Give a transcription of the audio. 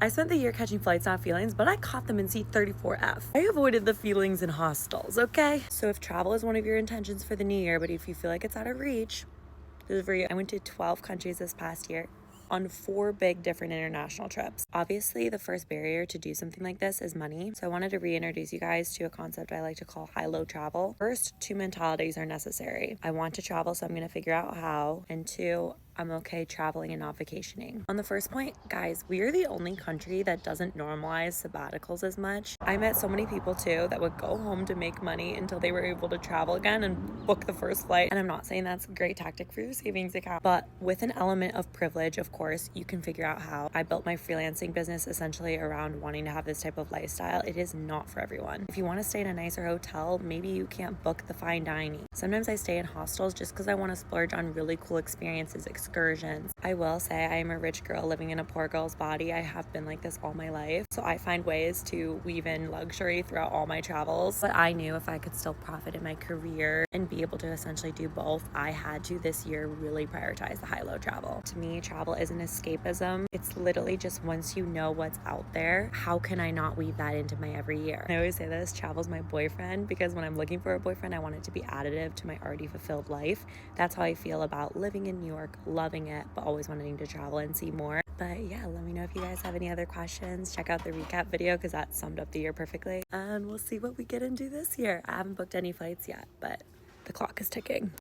I spent the year catching flights, not feelings, but I caught them in seat 34F. I avoided the feelings in hostels, okay? So if travel is one of your intentions for the new year, but if you feel like it's out of reach, this is for you. I went to 12 countries this past year on 4 big different international trips. Obviously, the first barrier to do something like this is money. So I wanted to reintroduce you guys to a concept I like to call high-low travel. First, 2 mentalities are necessary. I want to travel, so I'm gonna figure out how. And 2, I'm okay traveling and not vacationing. On the first point, guys, we are the only country that doesn't normalize sabbaticals as much. I met so many people too that would go home to make money until they were able to travel again and book the first flight. And I'm not saying that's a great tactic for your savings account, but with an element of privilege, of course, you can figure out how. I built my freelancing business essentially around wanting to have this type of lifestyle. It is not for everyone. If you want to stay in a nicer hotel, maybe you can't book the fine dining. Sometimes I stay in hostels just because I want to splurge on really cool experiences, excursions. I will say I am a rich girl living in a poor girl's body. I have been like this all my life. So I find ways to weave in luxury throughout all my travels. But I knew if I could still profit in my career and be able to essentially do both, I had to this year really prioritize the high-low travel. To me, travel isn't escapism. It's literally just once you know what's out there, how can I not weave that into my every year? I always say this, travel's my boyfriend, because when I'm looking for a boyfriend, I want it to be additive to my already fulfilled life. That's how I feel about living in New York, loving it, but always wanting to travel and see more. But yeah, let me know if you guys have any other questions. Check out the recap video because that summed up the year perfectly. And we'll see what we get into this year. I haven't booked any flights yet, but the clock is ticking.